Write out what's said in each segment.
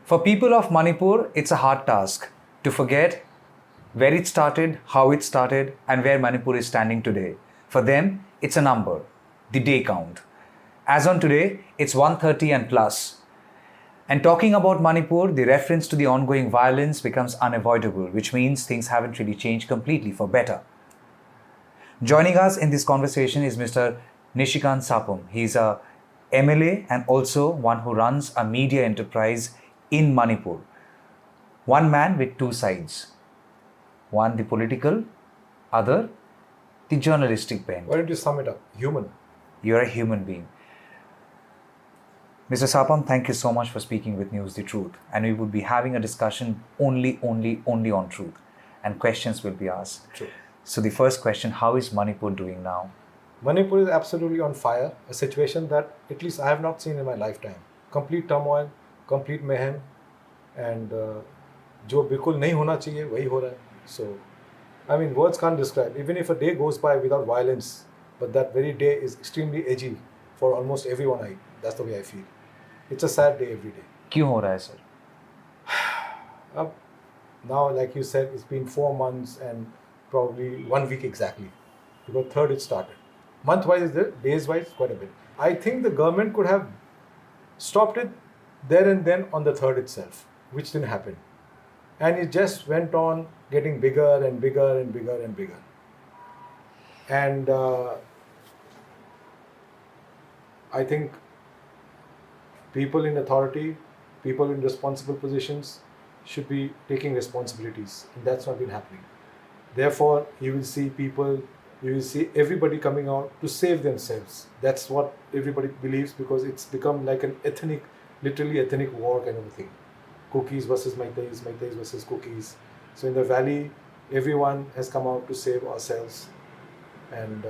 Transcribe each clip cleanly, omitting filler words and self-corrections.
For people of Manipur, it's a hard task to forget where it started, how it started, and where Manipur is standing today. For them, it's a number, the day count. As on today, it's 130 and plus. And talking about Manipur, the reference to the ongoing violence becomes unavoidable, which means things haven't really changed completely for better. Joining us in this conversation is Mr. Nishikant Sapam. He's a MLA and also one who runs a media enterprise in Manipur. One man with two sides. One the political, other the journalistic bent. Why don't you sum it up? Human. You're a human being. Mr. Sapam, thank you so much for speaking with News the Truth. And we would be having a discussion only on truth. And questions will be asked. True. So the first question, how is Manipur doing now? Manipur is absolutely on fire. A situation that at least I have not seen in my lifetime. Complete turmoil, complete mayhem. And जो बिल्कुल नहीं होना चाहिए वही हो रहा है. So, I mean, words can't describe. Even if a day goes by without violence, but that very day is extremely edgy for almost everyone. That's the way I feel. It's a sad day every day. क्यों हो रहा है sir? Now, like you said, it's been 4 months and probably 1 week exactly. Because 3rd it started. Month-wise is there, days-wise quite a bit. I think the government could have stopped it there and then on the 3rd itself, which didn't happen. And it just went on getting bigger and bigger and bigger and bigger. And I think people in authority, people in responsible positions should be taking responsibilities. And that's not been happening. Therefore, you will see people, you will see everybody coming out to save themselves. That's what everybody believes because it's become like an ethnic, literally ethnic war kind of a thing. Cookies versus Maitais, Maitais versus cookies. So in the valley, everyone has come out to save ourselves. And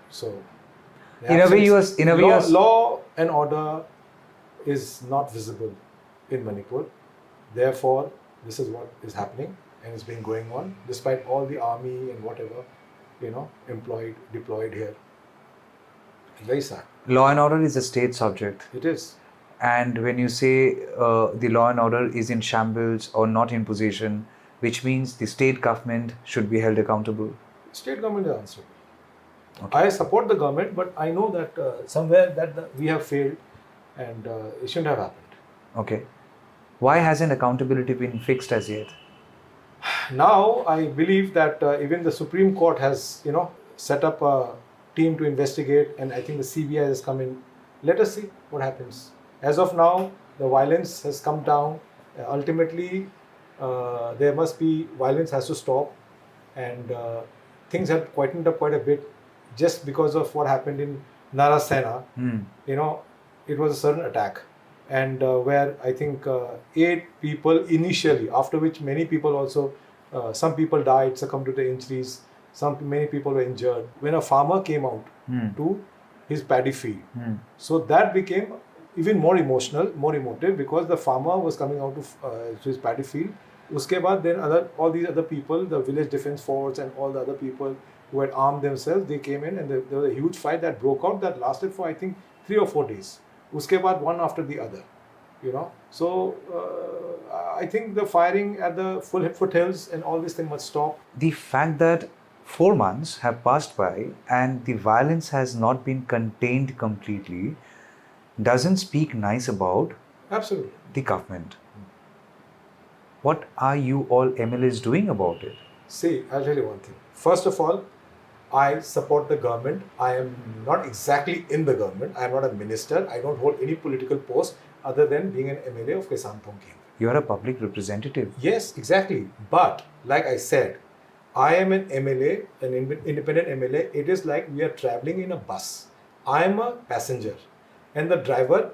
so... Law and order is not visible in Manipur. Therefore, this is what is happening and it's been going on despite all the army and whatever, deployed here. It's very sad. Law and order is a state subject. It is. And when you say the law and order is in shambles or not in position, which means the state government should be held accountable? State government is answerable. Okay. I support the government, but I know that somewhere that we have failed and it shouldn't have happened. Okay. Why hasn't accountability been fixed as yet? Now, I believe that even the Supreme Court has, set up a team to investigate and I think the CBI has come in. Let us see what happens. As of now, the violence has come down. Ultimately, violence has to stop and things have quietened up quite a bit. Just because of what happened in Narasena, it was a sudden attack. And where I think 8 people initially, after which many people also, some people died, succumbed to the injuries, many people were injured. When a farmer came out to his paddy field, so that became even more emotive because the farmer was coming out to his paddy field. Uske baad, then all these other people, the village defense force and all the other people who had armed themselves, they came in and there was a huge fight that broke out that lasted for I think 3 or 4 days. Uske baad, one after the other, So I think the firing at the foothills and all this thing must stop. The fact that 4 months have passed by and the violence has not been contained completely doesn't speak nice about Absolutely. the government. What are you all MLAs doing about it? See, I'll tell you one thing. First of all, I support the government. I am not exactly in the government. I am not a minister. I don't hold any political post other than being an MLA of Kisan Tongking. You are a public representative. Yes, exactly. But like I said, I am an MLA, an independent MLA. It is like we are traveling in a bus. I am a passenger and the driver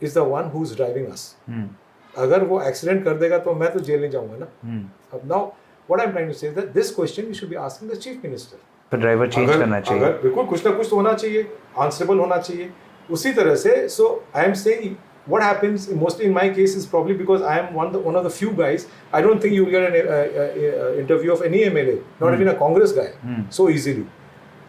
is the one who's driving us. अगर वो accident कर देगा तो मैं तो jail नहीं जाऊँगा ना. Now, what I'm trying to say is that this question you should be asking the chief minister. तो ड्राइवर चेंज करना चाहिए. अगर बिल्कुल कुछ ना कुछ तो होना चाहिए, answerable होना चाहिए. उसी तरह से, so I am saying what happens mostly in my case is probably because I am one of the few guys. I don't think you will get an interview of any MLA, not even a Congress guy, so easily.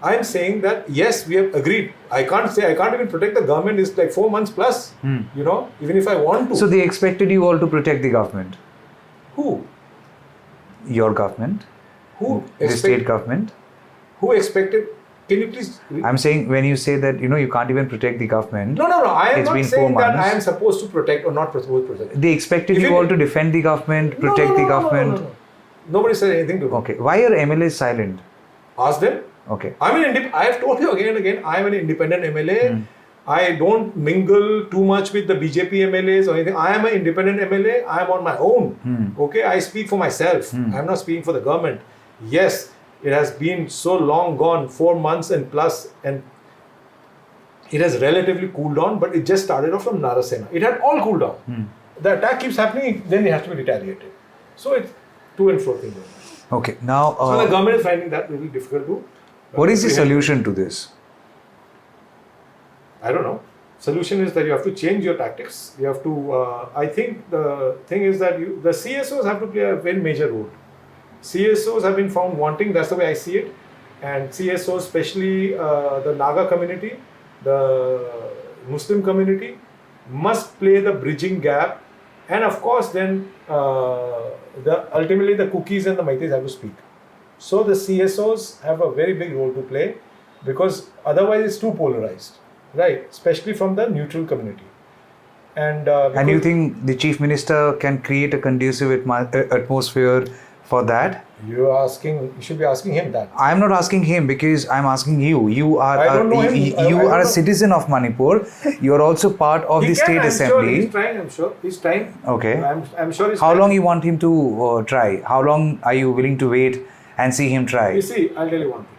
I'm saying that yes, we have agreed. I can't even protect the government. It's like 4 months plus. You know, even if I want to. So they expected you all to protect the government. Who? Your government. Who? The state government. Who expected? Can you please? I'm saying when you say that you can't even protect the government. No. I am it's not been saying 4 that months. I am supposed to protect or not supposed to protect. They expected you all to defend the government, protect the government. No. Nobody said anything to them. Okay. Why are MLAs silent? Ask them. Okay. I have told you again and again, I am an independent MLA. I don't mingle too much with the BJP MLAs or anything. I am an independent MLA. I am on my own. Okay, I speak for myself. I am not speaking for the government. Yes, it has been so long gone, 4 months and plus, and it has relatively cooled down, but it just started off from Narasena. It had all cooled down. The attack keeps happening, then it has to be retaliated. So it's to and fro thing. Okay, now... so the government is finding that really difficult to... what is the solution to this? I don't know. Solution is that you have to change your tactics. You have to... I think the thing is that the CSOs have to play a very major role. CSOs have been found wanting, that's the way I see it. And CSOs, especially the Naga community, the Muslim community, must play the bridging gap. And of course, then ultimately the Kukis and the Maitis have to speak. So the CSOs have a very big role to play because otherwise it's too polarized, right? Especially from the neutral community. And you think the Chief Minister can create a conducive atmosphere for that? You should be asking him that. I'm not asking him because I'm asking you. You are I don't know him. You are a citizen of Manipur. You are also part of the state assembly. I'm sure he's trying. Okay. I'm sure he's How trying. long you want him to try? How long are you willing to wait and see him try? You see, I'll tell you one thing.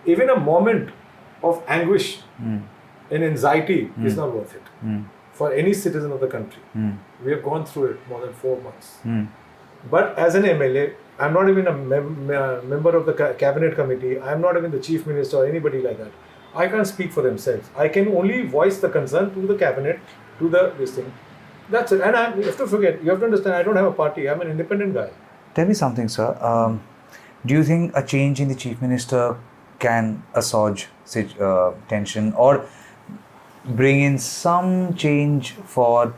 Even a moment of anguish and anxiety is not worth it for any citizen of the country. We have gone through it more than 4 months. But as an MLA, I'm not even a member of the cabinet committee. I'm not even the chief minister or anybody like that. I can't speak for themselves. I can only voice the concern to the cabinet, to this thing. That's it. And you have to understand, I don't have a party. I'm an independent guy. Tell me something, sir. Do you think a change in the chief minister can assuage tension or bring in some change for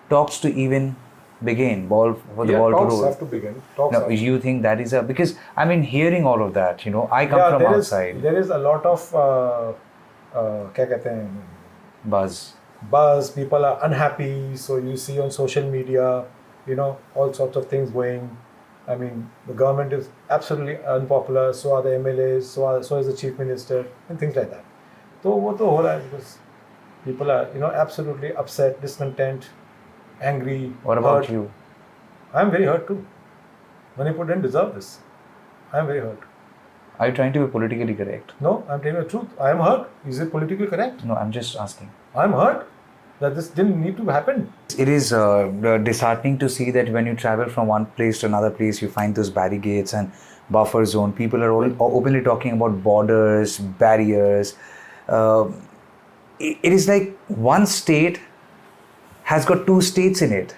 talks to even begin, ball to roll? Talks have to begin. You think that is because I mean hearing all of that, I come from outside. There is a lot of buzz. People are unhappy. So you see on social media, all sorts of things going. I mean, the government is absolutely unpopular. So are the MLAs. So is the chief minister and things like that. So what the whole because people are absolutely upset, discontent, angry. What about you? I'm very hurt too. Manipur didn't deserve this. I'm very hurt. Are you trying to be politically correct? No, I'm telling you the truth. I am hurt. Is it politically correct? No, I'm just asking. I'm hurt that this didn't need to happen. It is disheartening to see that when you travel from one place to another place, you find those barricades and buffer zone. People are all openly talking about borders, barriers. It is like one state has got 2 states in it.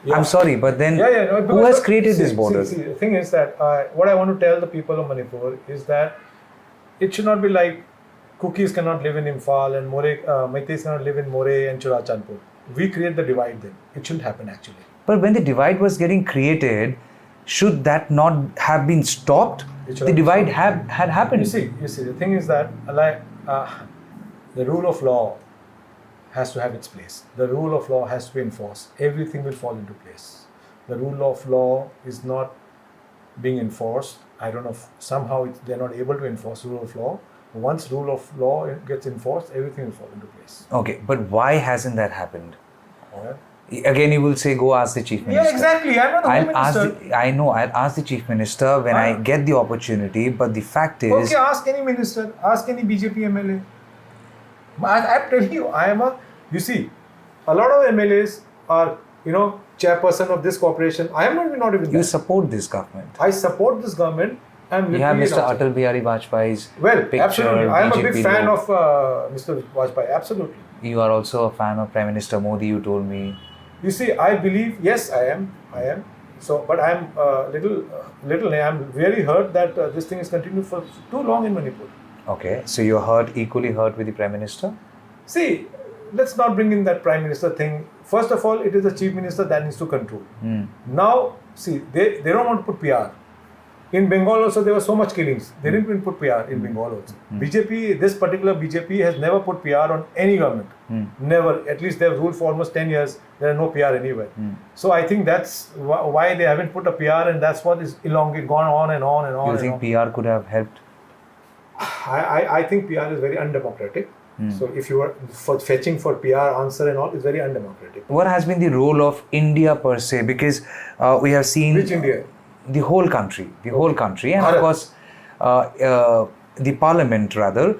Yeah. I'm sorry, but then who has created this border? See, the thing is that what I want to tell the people of Manipur is that it should not be like Kukis cannot live in Imphal and Maitis cannot live in More and Churachandpur. We create the divide then. It shouldn't happen actually. But when the divide was getting created, should that not have been stopped? The divide had happened. You see, the thing is that the rule of law has to have its place. The rule of law has to be enforced. Everything will fall into place. The rule of law is not being enforced. I don't know if somehow they're not able to enforce rule of law. Once rule of law gets enforced, everything will fall into place. Okay, but why hasn't that happened? Again, you will say, go ask the chief minister. Yeah, exactly. I'm not the Home Minister. I know, I'll ask the chief minister when I get the opportunity, but the fact is... Okay, ask any minister, ask any BJP MLA. I'm telling you, you see, a lot of MLAs are, chairperson of this corporation. I am not even You support this government. I support this government. You have Mr. Atal Bihari Vajpayee's picture. Absolutely. I am a big fan logo. of Mr. Vajpayee. Absolutely. You are also a fan of Prime Minister Modi, you told me. You see, I believe, yes, I am. So, but I'm I'm really hurt that this thing is continued for too long in Manipur. Okay, so you're equally hurt with the Prime Minister? See, let's not bring in that Prime Minister thing. First of all, it is the Chief Minister that needs to control. Now, see, they don't want to put PR. In Bengal also, there was so much killings. They didn't even put PR in Bengal also. BJP, this particular BJP has never put PR on any government. Never. At least they've ruled for almost 10 years. There are no PR anywhere. So I think that's why they haven't put a PR, and that's what is elongated, gone on and on and on. You think PR could have helped? I think PR is very undemocratic. So if you are fetching for PR answer and all, it's very undemocratic. What has been the role of India per se? Because we have seen... Which India? The whole country, and of course the parliament rather.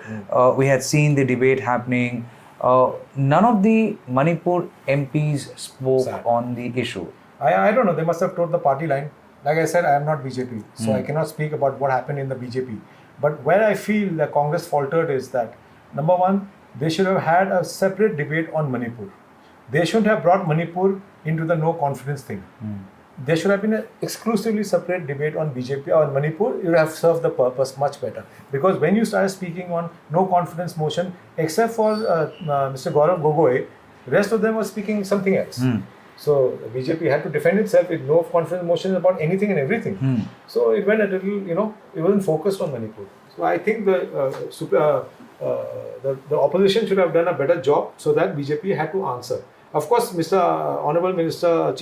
We had seen the debate happening. None of the Manipur MPs spoke on the issue. I don't know, they must have told the party line. Like I said, I am not BJP, so I cannot speak about what happened in the BJP. But where I feel the Congress faltered is that, number one, they should have had a separate debate on Manipur. They shouldn't have brought Manipur into the no confidence thing. There should have been an exclusively separate debate on BJP or Manipur. It would have served the purpose much better. Because when you started speaking on no confidence motion, except for Mr. Gaurav Gogoi, the rest of them were speaking something else. So BJP had to defend itself with no confidence motion about anything and everything. So it went a little, it wasn't focused on Manipur. So I think the opposition should have done a better job so that BJP had to answer. Of course, Mr. Honorable Minister,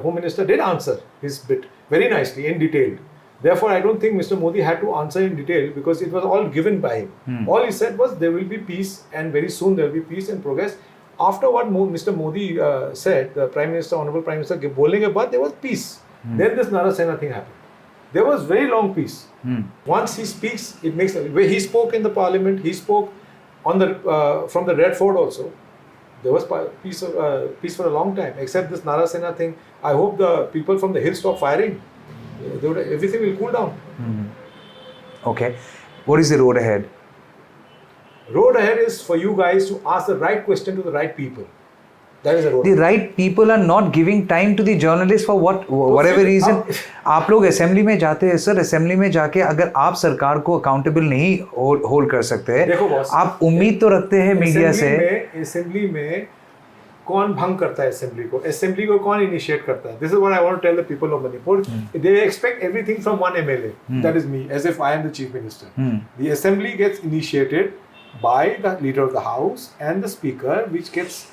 Home Minister did answer his bit very nicely in detail. Therefore, I don't think Mr. Modi had to answer in detail because it was all given by him. All he said was there will be peace and very soon there will be peace and progress. After what Mr. Modi said, the Prime Minister, Honorable Prime Minister, bolenge baad, there was peace. Then this Narasena thing happened. There was very long peace. Once he speaks, it makes... He spoke in the parliament, he spoke on the from the Red Fort also. There was peace for a long time, except this Narasena thing. I hope the people from the hill stop firing. Everything will cool down. Okay. What is the road ahead? Road ahead is for you guys to ask the right question to the right people. That is the road. The right people are not giving time to the journalists for whatever reason. आप लोग assembly में जाते हैं sir, assembly में जाके अगर आप सरकार को अकाउंटेबल नहीं होल्ड कर सकते हैं, आप उम्मीद तो रखते हैं मीडिया से. असेंबली में कौन भंग करता है असेंबली को? असेंबली को कौन इनिशिएट करता है? This is what I want to tell the people of Manipur. They expect everything from one MLA. That is me, as if I am the chief minister. The assembly gets initiated by the leader of the house and the speaker, which gets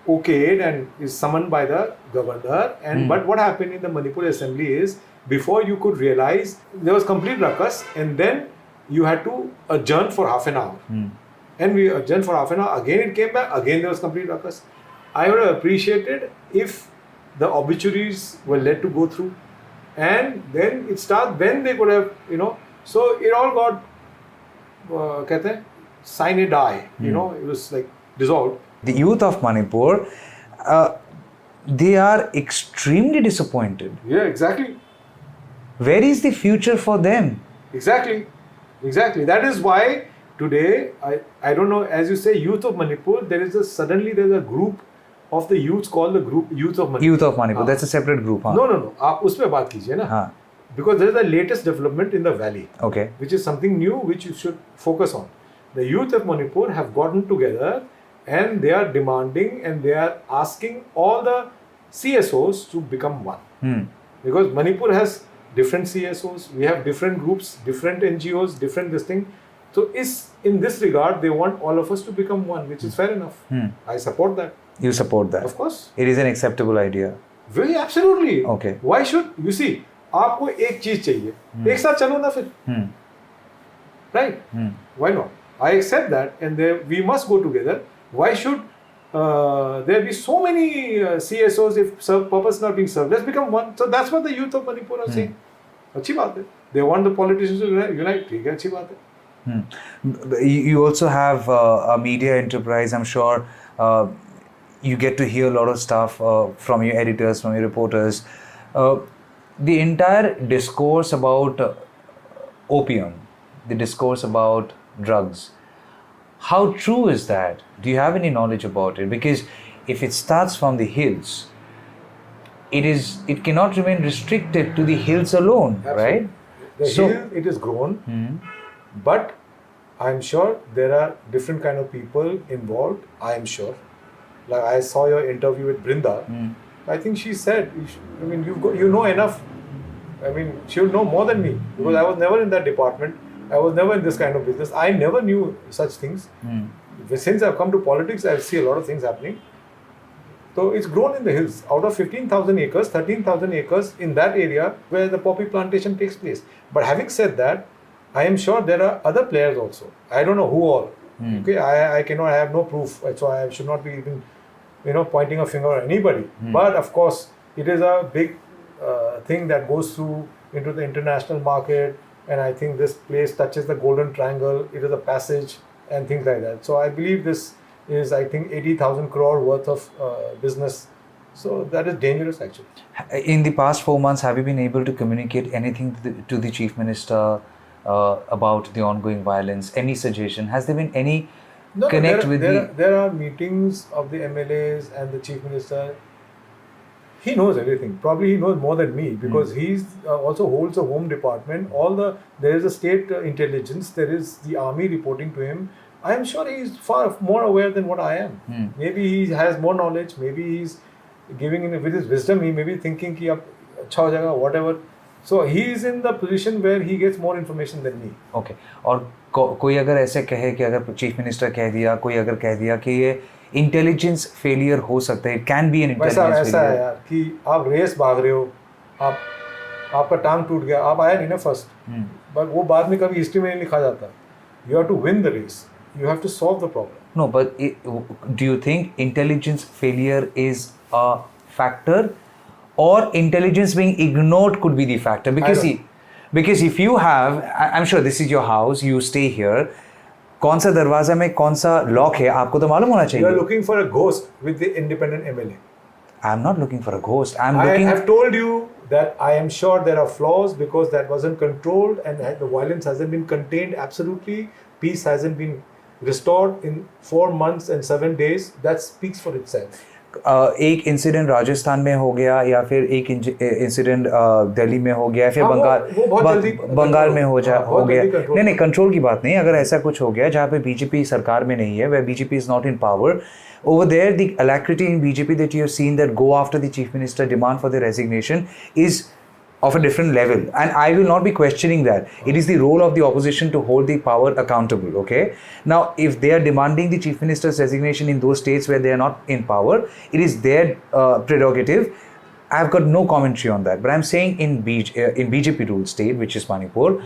okayed and is summoned by the governor. And but what happened in the Manipur assembly is, before you could realize, there was complete ruckus, and then you had to adjourn for half an hour. And we adjourned for half an hour. Again it came back. Again there was complete ruckus. I would have appreciated if the obituaries were let to go through, and then it started. Then they could have, So it all got, कहते हैं, sine die. It was like dissolved. The youth of Manipur, they are extremely disappointed. Yeah, exactly. Where is the future for them? Exactly. That is why today, I don't know, as you say, youth of Manipur, there's a group of the youths called the group Youth of Manipur. Youth of Manipur, that's a separate group. Huh? No. आप उसमें बात कीजिए ना. Because there is the latest development in the valley. Okay. Which is something new which you should focus on. The youth of Manipur have gotten together and they are demanding and they are asking all the CSOs to become one. Because Manipur has different CSOs, we have different groups, different NGOs, different this thing. So in this regard, they want all of us to become one, which is fair enough. I support that. You support that? Of course. It is an acceptable idea. Very absolutely. Okay. Why should, you see, आपको एक चीज चाहिए, एक साथ चलो ना फिर. Right? Why not? I accept that, and we must go together. Why should there be so many CSOs if purpose not being served? Let's become one. So that's what the youth of Manipur are saying. अच्छी बात है. They want the politicians to unite. ठीक है, अच्छी बात है. You also have a media enterprise. I'm sure you get to hear a lot of stuff from your editors, from your reporters. The entire discourse about opium, the discourse about drugs, how true is that? Do you have any knowledge about it? Because if it starts from the hills, it cannot remain restricted to the hills alone, Absolutely. right? The So- hill, it is grown, but I'm sure there are different kind of people involved. I am sure. Like I saw your interview with Brinda. I think she said, I mean, you know enough. I mean, she'll know more than me because I was never in that department. I was never in this kind of business. I never knew such things. Since I've come to politics, I see a lot of things happening. So it's grown in the hills. Out of 15,000 acres, 13,000 acres in that area where the poppy plantation takes place. But having said that, I am sure there are other players also. I don't know who all. Okay, I cannot, I have no proof. So I should not be even, pointing a finger at anybody. But of course, it is a big thing that goes through into the international market. And I think this place touches the Golden Triangle. It is a passage and things like that. So I believe this is, I think, 80,000 crore worth of business. So that is dangerous actually. In the past 4 months, have you been able to communicate anything to the Chief Minister about the ongoing violence? Any suggestion? Has there been any There are meetings of the MLAs and the Chief Minister. He knows everything. Probably he knows more than me because he's also holds a home department. There is a state intelligence. There is the army reporting to him. I am sure he is far more aware than what I am. Maybe he has more knowledge. Maybe he's giving in with his wisdom. He may be thinking कि अब अच्छा हो जाएगा, whatever. So he is in the position where he gets more information than me. Okay. और कोई अगर ऐसे कहे कि अगर चीफ मिनिस्टर कह दिया, कोई अगर कह दिया कि ये इंटेलिजेंस फेलियर हो सकता है, कैन बी एन इंटेलिजेंस ऐसा है यार कि आप रेस भाग रहे हो, आपका टांग टूट गया, आप आया नहीं ना फर्स्ट, बट वो बाद में कभी हिस्ट्री में नहीं लिखा जाता. You have to win the race. You have to solve the problem. No, but do you think intelligence failure is a factor, or intelligence being ignored could be the factor? Because if you have, I'm sure this is your house, you stay here. कौन सा दरवाजा में कौन सा lock है आपको तो मालूम होना चाहिए. You are looking for a ghost with the independent MLA. I'm not looking for a ghost. I have told you that I am sure there are flaws because that wasn't controlled and the violence hasn't been contained absolutely. Peace hasn't been restored in 4 months and 7 days. That speaks for itself. एक incident Rajasthan में हो गया या फिर एक incident Delhi में हो गया, फिर बंगाल में हो गया. नहीं, कंट्रोल की बात नहीं. अगर ऐसा कुछ हो गया जहाँ पे बीजेपी सरकार में नहीं है, where BJP is not in power, over there the alacrity in BJP that you have seen that go after the chief minister, demand for the resignation is of a different level, and I will not be questioning that. It is the role of the opposition to hold the power accountable. Okay, now if they are demanding the chief minister's resignation in those states where they are not in power, it is their prerogative. I have got no commentary on that, but I'm saying in BJP ruled state, which is Manipur,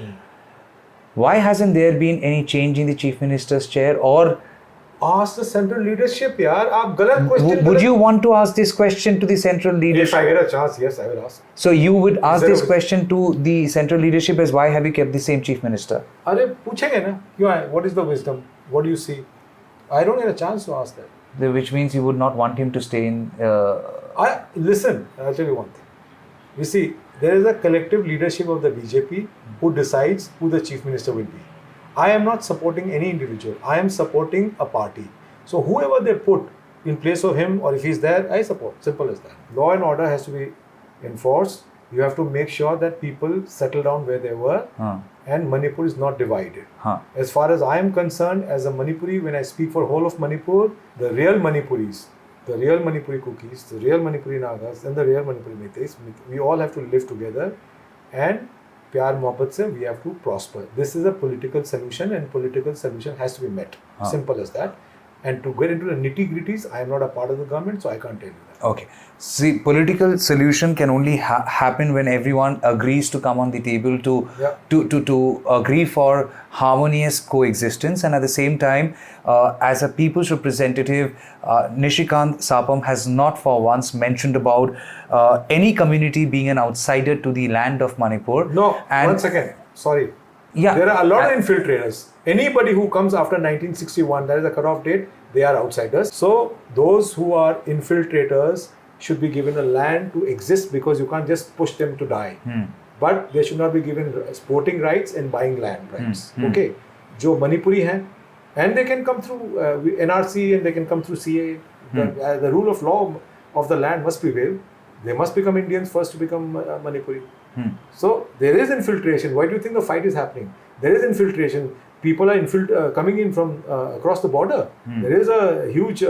why hasn't there been any change in the chief minister's chair? Or ask the central leadership, yaar. Aap galat question. Would you want to ask this question to the central leadership? If I get a chance, yes, I will ask. So you would ask this question to the central leadership as why have you kept the same chief minister? अरे पूछेंगे ना, क्यों है? What is the wisdom? What do you see? I don't get a chance to ask that. Which means you would not want him to stay in. Listen, I'll tell you one thing. You see, there is a collective leadership of the BJP who decides who the chief minister will be. I am not supporting any individual. I am supporting a party. So whoever they put in place of him, or if he's there, I support. Simple as that. Law and order has to be enforced. You have to make sure that people settle down where they were, and Manipur is not divided. As far as I am concerned, as a Manipuri, when I speak for whole of Manipur, the real Manipuris, the real Manipuri cookies, the real Manipuri Nagas, and the real Manipuri Meiteis, we all have to live together, and प्यार मोहब्बत से we have to prosper. This is a political solution, and political solution has to be met. Simple as that. And to get into the nitty-gritties, I am not a part of the government, so I can't tell you that. Okay. See, political solution can only happen when everyone agrees to come on the table to agree for harmonious coexistence, and at the same time, as a people's representative, Nishikant Sapam has not for once mentioned about any community being an outsider to the land of Manipur. No, one second. Sorry. Yeah. There are a lot of infiltrators. Anybody who comes after 1961, that is the cutoff date, they are outsiders. So those who are infiltrators should be given a land to exist, because you can't just push them to die. But they should not be given voting rights and buying land rights. Okay. जो Manipuri हैं, and they can come through NRC, and they can come through CA. The rule of law of the land must prevail. they must become Indians first to become Manipuri. So there is infiltration. Why do you think the fight is happening? There is infiltration. People are coming in from across the border. There is a huge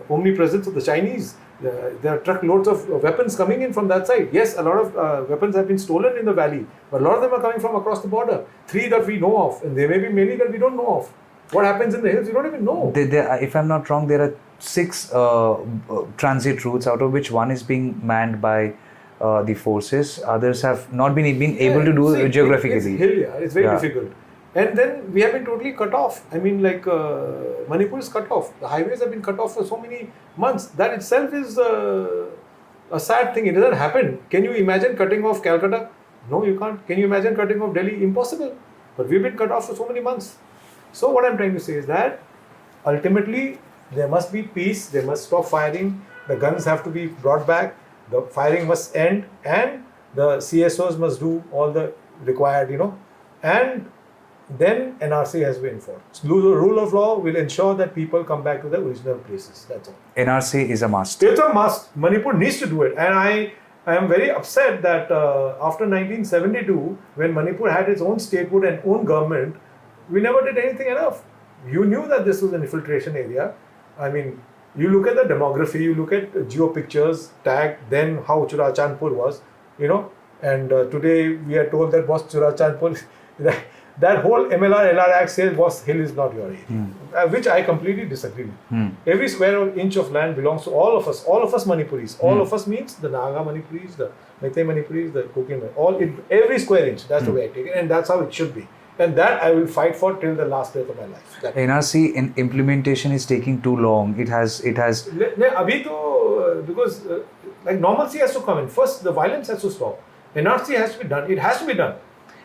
omnipresence of the Chinese. There are truckloads of weapons coming in from that side. Yes, a lot of weapons have been stolen in the valley, but a lot of them are coming from across the border. 3 that we know of, and there may be many that we don't know of. What happens in the hills, we don't even know. If I'm not wrong, there are 6 transit routes, out of which one is being manned by the forces. Others have not been able to do geographically. It's hill, it's very difficult. And then we have been totally cut off. I mean, like Manipur is cut off. The highways have been cut off for so many months. That itself is a sad thing. It doesn't happen. Can you imagine cutting off Calcutta? No, you can't. Can you imagine cutting off Delhi? Impossible. But we've been cut off for so many months. So what I'm trying to say is that ultimately there must be peace. They must stop firing. The guns have to be brought back. The firing must end, and the CSOs must do all the required, and then NRC has been enforced. The rule of law will ensure that people come back to their original places. That's all. NRC is a must. It's a must. Manipur needs to do it. And I am very upset that after 1972, when Manipur had its own statehood and own government, we never did anything enough. You knew that this was an infiltration area. I mean, you look at the demography, you look at geo pictures, tagged, then how Churachandpur was, and today we are told that was Churachandpur. That whole MLR, LR Act says was hill is not your area, which I completely disagree with. Every square inch of land belongs to all of us Manipuris. All of us means the Naga Manipuris, the Meitei Manipuris, the Kuki, every square inch. That's the way I take it, and that's how it should be. And that I will fight for till the last breath of my life. NRC in implementation is taking too long. It has. Because like normalcy has to come in. First, the violence has to stop. NRC has to be done. It has to be done.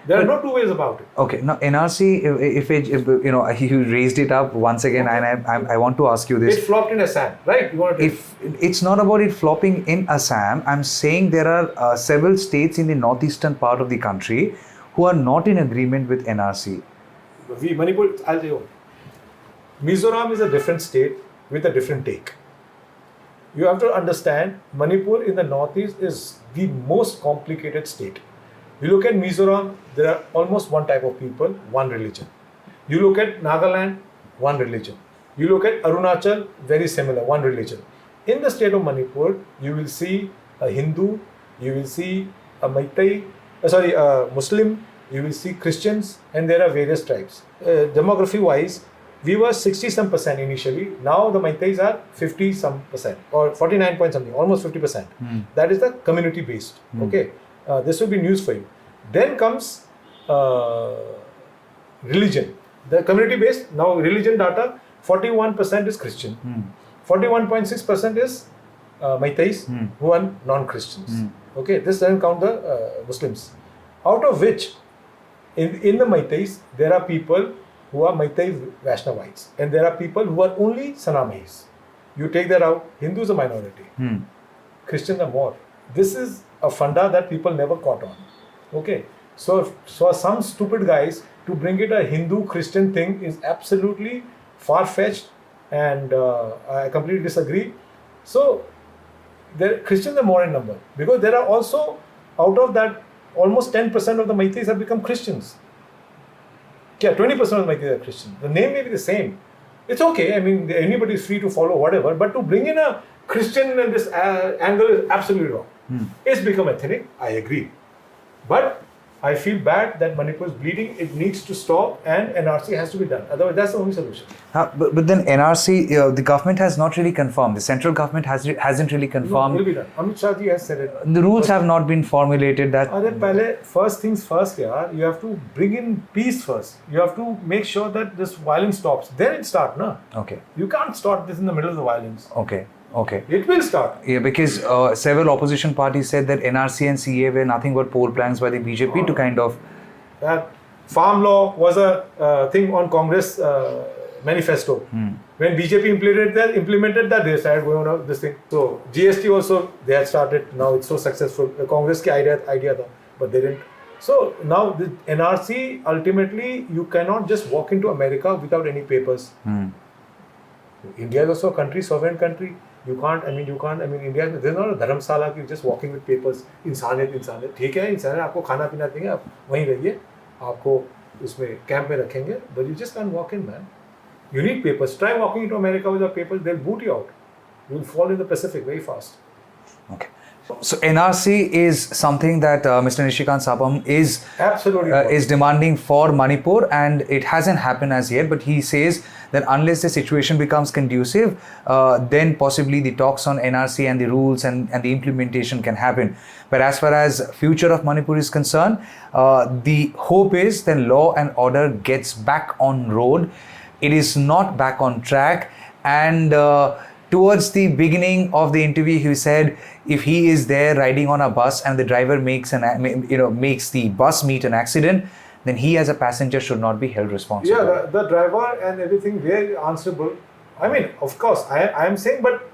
There are no two ways about it. Okay. Now, NRC, if you raised it up once again, and I want to ask you this. It flopped in Assam, right? It's not about it flopping in Assam. I'm saying there are several states in the northeastern part of the country who are not in agreement with NRC. Manipur, I'll tell you. Mizoram is a different state with a different take. You have to understand, Manipur in the northeast is the most complicated state. You look at Mizoram, there are almost one type of people, one religion. You look at Nagaland, one religion. You look at Arunachal, very similar, one religion. In the state of Manipur, you will see a Hindu, you will see a Muslim, you will see Christians, and there are various tribes. Demography-wise, we were 60-some% initially. Now the Meiteis are 50-some% or 49 point something, almost 50%. That is the community-based. Okay. This will be news for you. Then comes religion. The community-based, now religion data, 41% is Christian. 41.6% is Meiteis, who are non-Christians. Okay, this doesn't count the Muslims. Out of which, in the Meiteis, there are people who are Meitei Vaishnavites, and there are people who are only Sanamahis. You take that out, Hindus are minority. Christians are more. This is a funda that people never caught on. Okay, so some stupid guys to bring it a Hindu-Christian thing is absolutely far-fetched, and I completely disagree. So, Christians are more in number, because there are also, out of that, almost 10% of the Meiteis have become Christians. Yeah, 20% of the Meiteis are Christians. The name may be the same. It's okay, I mean, anybody is free to follow whatever, but to bring in a Christian in this angle is absolutely wrong. It's become ethnic, I agree. But I feel bad that Manipur is bleeding. It needs to stop, and NRC has to be done. Otherwise, that's the only solution. But then NRC, the government has not really confirmed. The central government hasn't really confirmed. No, it will be done. Amit Shah ji has said it. The rules have not been formulated. First things first, you have to bring in peace first. You have to make sure that this violence stops. Then it starts, no? Okay. You can't start this in the middle of the violence. Okay. It will start. Yeah, because several opposition parties said that NRC and CA were nothing but poll plans by the BJP to kind of... That farm law was a thing on Congress manifesto. When BJP implemented that, they started going on this thing. So GST also, they had started. Now it's so successful. The Congress idea tha, but they didn't. So now the NRC, ultimately, you cannot just walk into America without any papers. India is also a country, sovereign country. You can't. India में there's not a धर्मशाला कि just walking with papers. इंसानियत ठीक है, इंसानियत आपको खाना पीना देंगे, आप वहीं रहिए, आपको उसमें कैंप में रखेंगे, but you just can't walk in, man. You need papers. Try walking into America without papers, they'll boot you out. You'll fall in the Pacific very fast. Okay. So NRC is something that Mr. Nishikant Sapam is absolutely is demanding for Manipur, and it hasn't happened as yet. But he says that unless the situation becomes conducive, then possibly the talks on NRC and the rules and the implementation can happen. But as far as future of Manipur is concerned, the hope is that law and order gets back on road. It is not back on track, and towards the beginning of the interview, he said if he is there riding on a bus and the driver makes the bus meet an accident, then he as a passenger should not be held responsible. Yeah, the driver and everything, they're answerable. I mean, of course, I am saying, but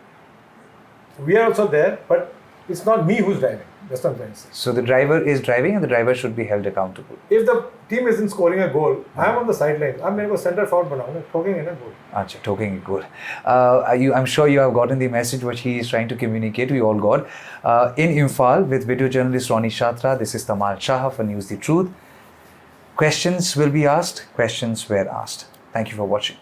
we are also there, but it's not me who's driving. That's what I'm trying to say. So the driver is driving and the driver should be held accountable. If the team isn't scoring a goal, I'm on the sideline. I'm going to center forward banana, talking in a goal. Achha, talking a goal. I'm sure you have gotten the message which he is trying to communicate. We all got. In Imphal with video journalist Ronnie Shatra, this is Tamal Saha for News the Truth. Questions will be asked. Questions were asked. Thank you for watching.